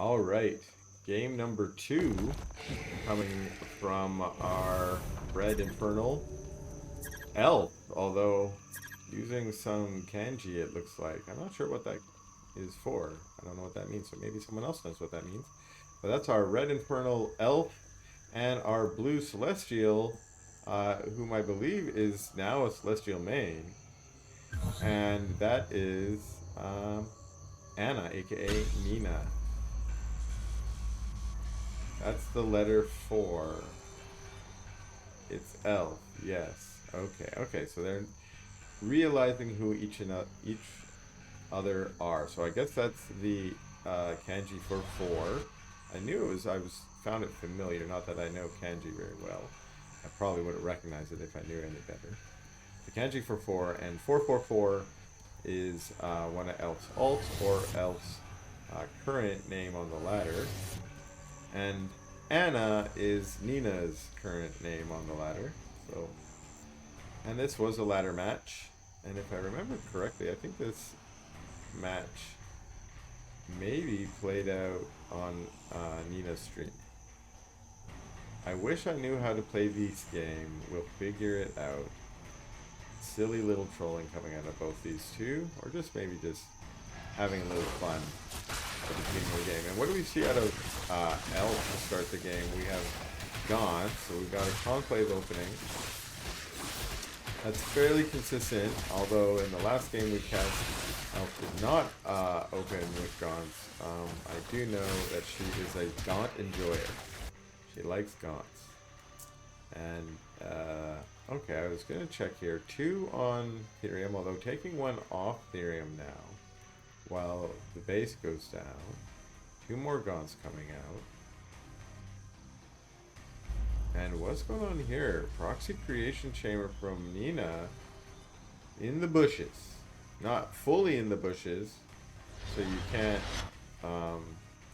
Alright, game number 2 coming from our Red Infernal Elf, although using some kanji it looks like. I'm not sure what that is for. I don't know what that means, so maybe someone else knows what that means. But that's our Red Infernal Elf and our Blue Celestial, whom I believe is now a Celestial main. And that is Anna, aka Nina. That's the letter 4. It's elf. Yes. Okay. Okay. So they're realizing who each other are. So I guess that's the kanji for 4. I knew it was. Found it familiar. Not that I know kanji very well. I probably would have recognized it if I knew any better. The kanji for 4 and 444 is one of Elf's alts or Elf's current name on the ladder. And Anna is Nina's current name on the ladder. So, and this was a ladder match. And if I remember correctly, I think this match maybe played out on Nina's stream. I wish I knew how to play this game. We'll figure it out. Silly little trolling coming out of both these two, or just maybe just having a little fun at the beginning of the game. And what do we see out of Elf to start the game? We have Gaunt, so we've got a Conclave opening. That's fairly consistent, although in the last game we cast, Elf did not open with Gaunts. I do know that she is a Gaunt enjoyer. She likes Gaunts. And, okay, I was going to check here. 2 on Therium, although taking 1 off Therium now, while the base goes down. 2 more Gaunts coming out. And what's going on here? Proxy Creation Chamber from Nina in the bushes. Not fully in the bushes, so you can't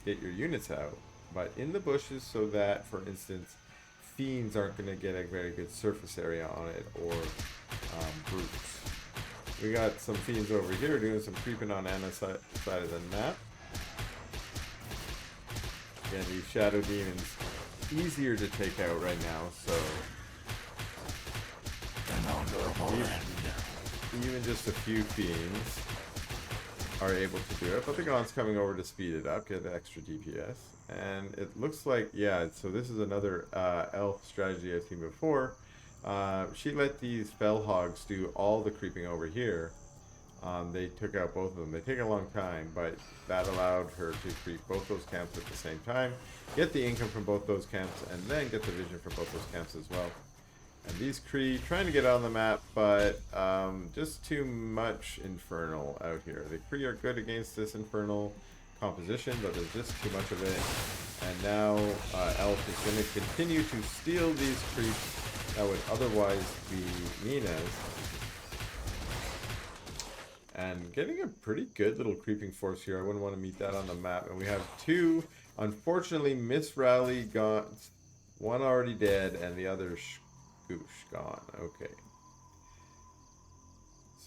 get your units out, but in the bushes so that, for instance, Fiends aren't going to get a very good surface area on it, or Brutes. We got some Fiends over here doing some creeping on Anna's side of the map. Again, these Shadow Demons, easier to take out right now, so even just a few Fiends are able to do it, but the Gaunt's coming over to speed it up, get extra DPS. And it looks like, yeah, so this is another Elf strategy I've seen before. She let these Fell Hogs do all the creeping over here. They took out both of them. They take a long time, but that allowed her to creep both those camps at the same time, get the income from both those camps, and then get the vision for both those camps as well. And these Kree trying to get on the map, but just too much Infernal out here. The Kree are good against this Infernal composition, but there's just too much of it. And now Elf is going to continue to steal these creeps that would otherwise be Nina's. And getting a pretty good little creeping force here. I wouldn't want to meet that on the map. And we have 2, unfortunately, Miss-Rally Gaunts. 1 already dead, and the other Goosh gone. Okay.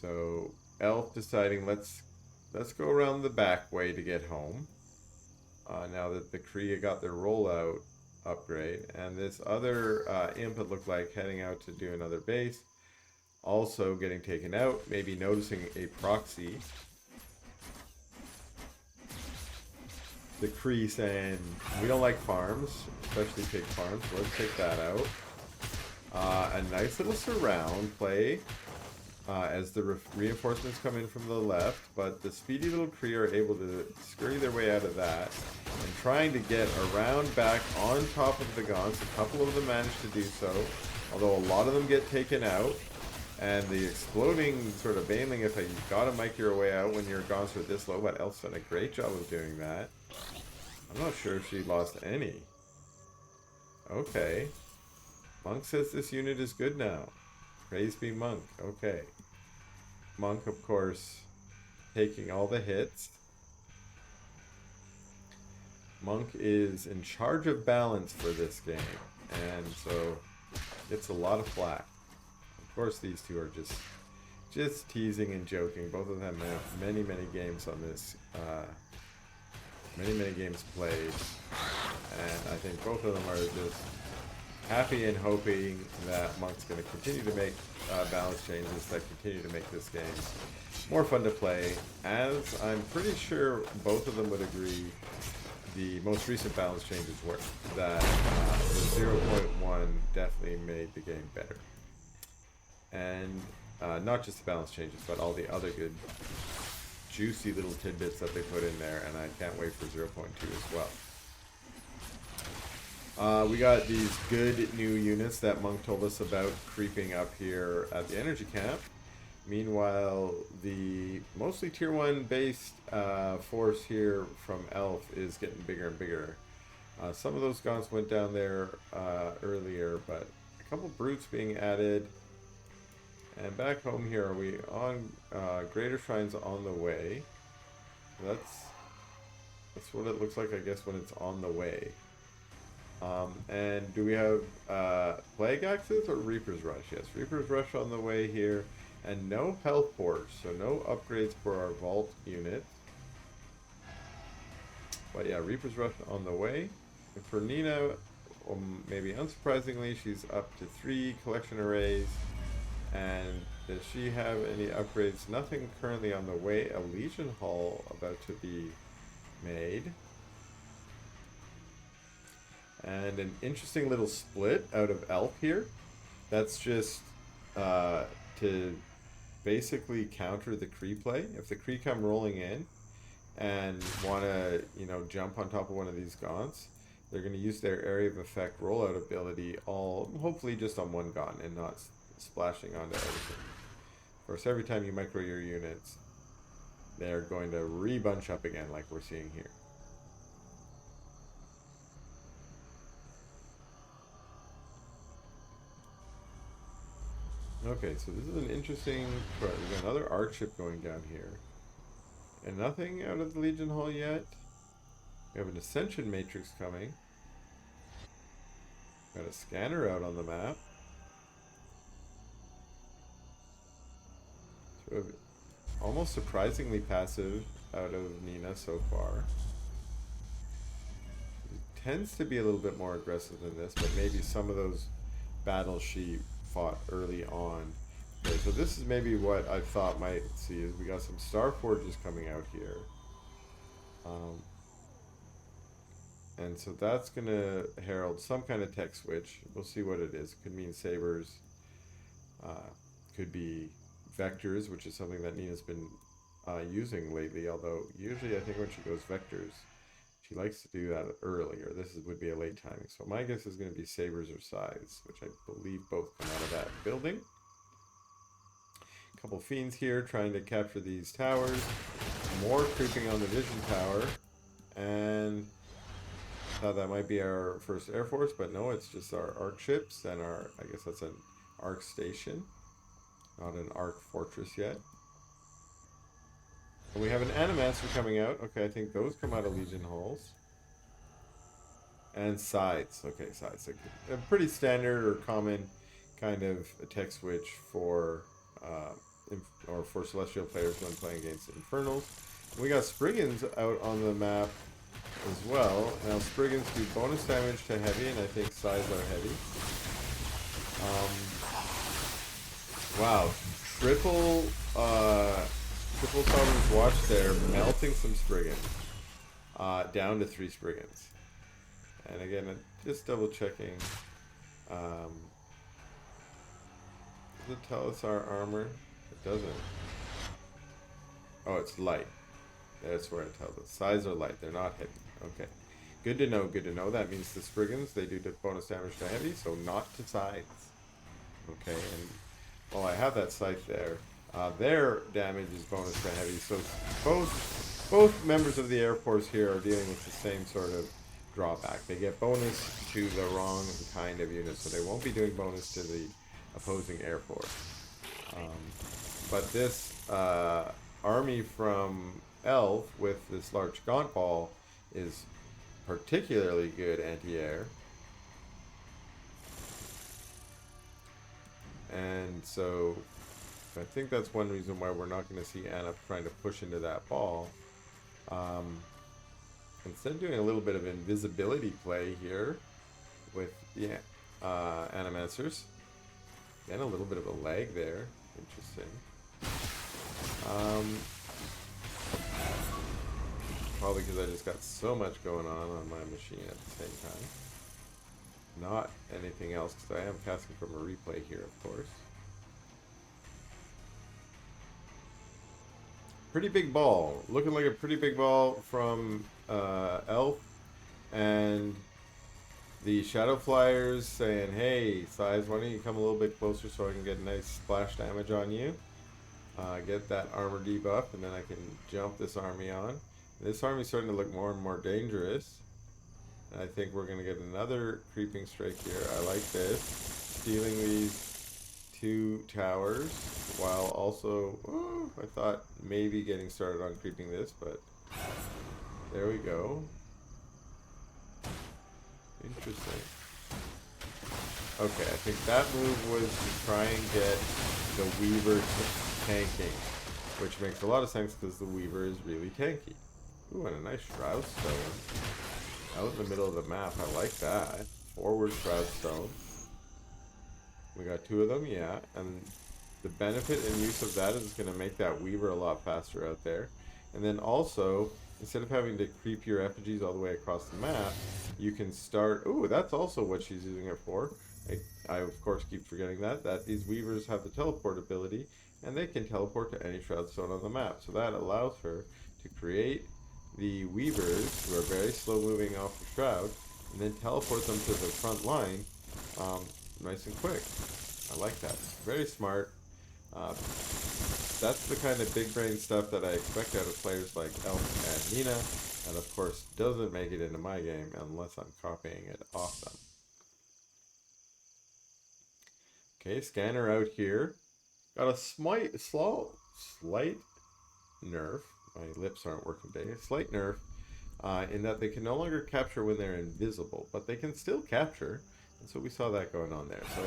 So Elf deciding let's go around the back way to get home. Now that the Kree got their rollout upgrade, and this other imp it looked like heading out to do another base, also getting taken out. Maybe noticing a proxy. The Kree saying we don't like farms, especially pig farms. So let's take that out. A nice little surround play as the reinforcements come in from the left, but the speedy little Kree are able to scurry their way out of that and trying to get around back on top of the Gaunts. A couple of them manage to do so, although a lot of them get taken out. And the exploding sort of bailing, if you gotta mic your way out when your Gaunts are this low, but Elf's done a great job of doing that. I'm not sure if she lost any. Okay. Monk says this unit is good now. Praise be Monk. Okay. Monk, of course, taking all the hits. Monk is in charge of balance for this game, and so gets a lot of flack. Of course, these two are just teasing and joking. Both of them have many games on this many games played, and I think both of them are just happy and hoping that Monk's going to continue to make balance changes that continue to make this game more fun to play, as I'm pretty sure both of them would agree the most recent balance changes were that the 0.1 definitely made the game better. And not just the balance changes, but all the other good juicy little tidbits that they put in there, and I can't wait for 0.2 as well. We got these good new units that Monk told us about creeping up here at the energy camp. Meanwhile, the mostly tier 1 based force here from Elf is getting bigger and bigger. Some of those gaunts went down there earlier, but a couple brutes being added. And back home here, are we on Greater Shrine's on the way? That's what it looks like, I guess, when it's on the way. And do we have Plague Axes or Reaper's Rush? Yes, Reaper's Rush on the way here. And no health ports, so no upgrades for our vault unit. But yeah, Reaper's Rush on the way. And for Nina, maybe unsurprisingly, she's up to 3 collection arrays. And does she have any upgrades? Nothing currently on the way. A Legion Hall about to be made. And an interesting little split out of Elf here. That's just to basically counter the Kree play. If the Kree come rolling in and want to, jump on top of one of these gaunts, they're going to use their area of effect rollout ability hopefully just on one gaunt and not splashing onto everything. Of course, every time you micro your units, they're going to re-bunch up again like we're seeing here. Okay, so this is an interesting part. We got another arc ship going down here. And nothing out of the Legion Hall yet. We have an Ascension Matrix coming. Got a scanner out on the map. So almost surprisingly passive out of Nina so far. It tends to be a little bit more aggressive than this, but maybe some of those battles she fought early on. Okay, so this is maybe what I thought might see is we got some Star Forges coming out here. And so that's going to herald some kind of tech switch. We'll see what it is. It could mean sabers. Could be vectors, which is something that Nina's been using lately, although usually I think when she goes vectors, she likes to do that earlier. Would be a late timing. So my guess is going to be sabers or scythes, which I believe both come out of that building. A couple fiends here trying to capture these towers. More creeping on the vision tower. And thought that might be our first Air Force, but no, it's just our arc ships and I guess that's an arc station. Not an arc fortress yet. And we have an Animaster coming out. Okay, I think those come out of Legion Halls. And scythes. Okay, scythes. A pretty standard or common kind of a tech switch for Celestial players when playing against Infernals. And we got Spriggans out on the map as well. Now Spriggans do bonus damage to heavy, and I think scythes are heavy. Wow, triple Sovereign's Watch there, melting some Spriggans down to 3 Spriggans. And again, just double checking. Does it tell us our armor? It doesn't. Oh, it's light. That's where it tells us. Scythes are light, they're not heavy. Okay. Good to know, good to know. That means the Spriggans, they do bonus damage to heavy, so not to scythes. Okay, and while I have that scythe there, their damage is bonus to heavy, so both members of the Air Force here are dealing with the same sort of drawback. They get bonus to the wrong kind of unit, so they won't be doing bonus to the opposing Air Force. But this army from Elf with this large gaunt ball is particularly good anti-air. And so I think that's one reason why we're not going to see Anna trying to push into that ball. Instead of doing a little bit of invisibility play here with the Animancers. Again, a little bit of a lag there. Interesting. Probably because I just got so much going on my machine at the same time. Not anything else, because I am casting from a replay here, of course. Pretty big ball. Looking like a pretty big ball from Elf. And the Shadow Flyers saying, hey, Size, why don't you come a little bit closer so I can get nice splash damage on you. Get that armor debuff, and then I can jump this army on. This army's starting to look more and more dangerous. I think we're going to get another creeping strike here. I like this. Stealing these 2 towers, while also, I thought maybe getting started on creeping this, but there we go. Interesting. Okay, I think that move was to try and get the Weaver tanking, which makes a lot of sense because the Weaver is really tanky. Ooh, and a nice Shroud Stone. Out in the middle of the map, I like that. Forward Shroud Stone. We got 2 of them, yeah. And the benefit and use of that is going to make that Weaver a lot faster out there. And then also, instead of having to creep your effigies all the way across the map, you can start... Ooh, that's also what she's using it for. I of course keep forgetting that these Weavers have the teleport ability, and they can teleport to any Shroud Stone on the map. So that allows her to create the Weavers, who are very slow moving off the Shroud, and then teleport them to the front line nice and quick. I like that. Very smart. That's the kind of big brain stuff that I expect out of players like Elf and Nina, and of course doesn't make it into my game unless I'm copying it off them. Okay, scanner out here. Got a slight nerf. My lips aren't working today. A slight nerf in that they can no longer capture when they're invisible, but they can still capture. And so we saw that going on there. So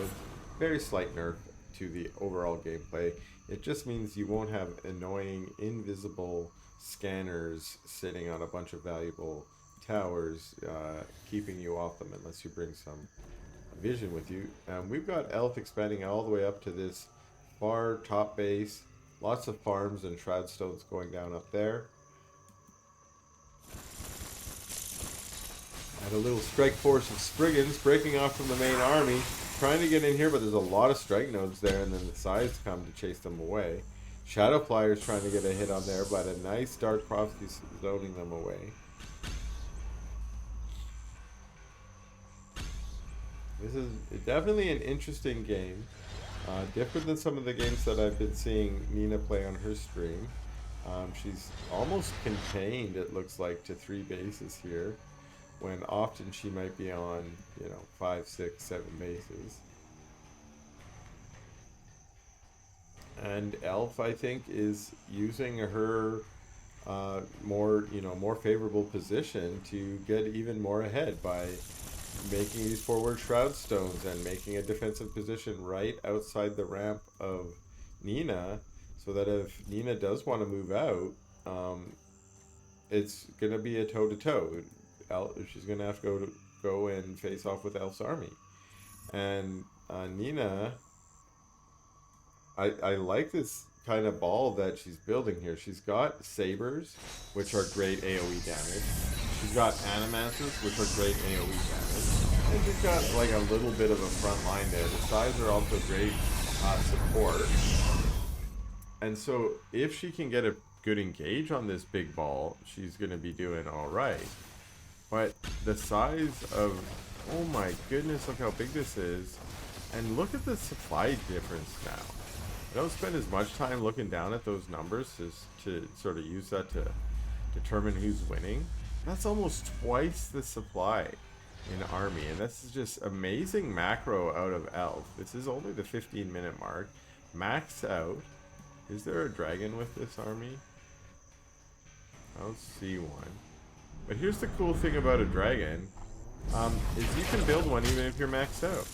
very slight nerf to the overall gameplay. It just means you won't have annoying invisible scanners sitting on a bunch of valuable towers keeping you off them unless you bring some vision with you. We've got Elf expanding all the way up to this far top base. Lots of farms and Shroud Stones going down up there. And a little strike force of Spriggans breaking off from the main army, trying to get in here, but there's a lot of strike nodes there, and then the Sides come to chase them away. Shadow Flyers trying to get a hit on there, but a nice Dark Prophecy zoning them away. This is definitely an interesting game. Different than some of the games that I've been seeing Nina play on her stream. She's almost contained, it looks like, to 3 bases here, when often she might be on, 5, 6, 7 bases. And Elf, I think, is using her more favorable position to get even more ahead by making these forward Shroud Stones and making a defensive position right outside the ramp of Nina, so that if Nina does want to move out, it's going to be a toe-to-toe. She's going to have to go and face off with Elf's army. And Nina, I like this kind of ball that she's building here. She's got Sabers, which are great AoE damage. She's got Animancers, which are great AoE damage. And she's got like a little bit of a front line there. The Sides are also great support. And so if she can get a good engage on this big ball, she's going to be doing alright. But the size of, oh my goodness, look how big this is. And look at the supply difference now. I don't spend as much time looking down at those numbers as to sort of use that to determine who's winning. That's almost twice the supply in army, and this is just amazing macro out of Elf. This is only the 15-minute mark. Max out. Is there a dragon with this army? I don't see one. But here's the cool thing about a dragon, is you can build one even if you're maxed out.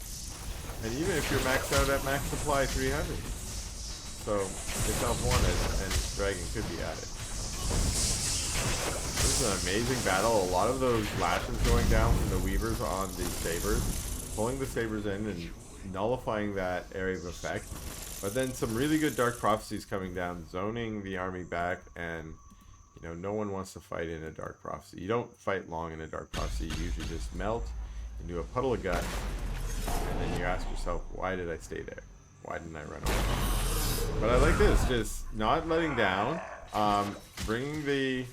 And even if you're maxed out at max supply 300. So, if Elf wanted, and dragon could be added. This is an amazing battle. A lot of those lashes going down from the Weavers on the Sabers, pulling the Sabers in and nullifying that area of effect. But then some really good Dark Prophecies coming down, zoning the army back, and you know, no one wants to fight in a Dark Prophecy. You don't fight long in a Dark Prophecy. You usually just melt into a puddle of gut, and then you ask yourself, why did I stay there? Why didn't I run away? But I like this, just not letting down, bringing the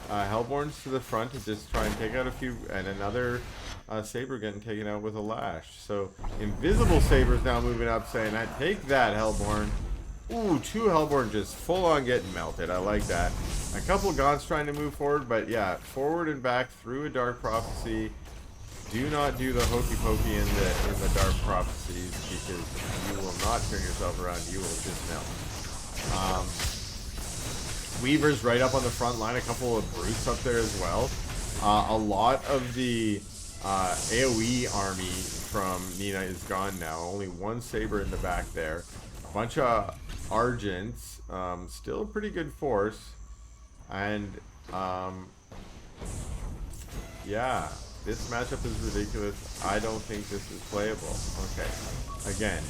Hellborns to the front to just try and take out a few, and another Saber getting taken out with a lash. So Invisible Saber's now moving up, saying, I take that, Hellborn. Ooh, 2 Hellborn just full on getting melted. I like that. A couple Gaunts trying to move forward, but yeah, forward and back through a Dark Prophecy. Do not do the hokey pokey in the Dark Prophecies, because you will not turn yourself around. You will just melt. Weavers right up on the front line. A couple of Brutes up there as well. A lot of the AoE army from Nina is gone now. Only 1 Saber in the back there. Bunch of Argents. Still a pretty good force. And yeah, this matchup is ridiculous. I don't think this is playable. Okay, again,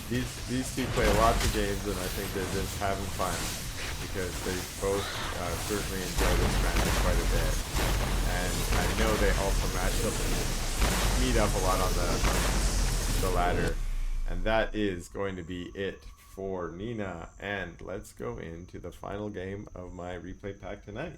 these two play lots of games, and I think they're just having fun because they both certainly enjoy this matchup quite a bit. And I know they also match up and meet up a lot on the ladder. And that is going to be it for Nina. And let's go into the final game of my replay pack tonight.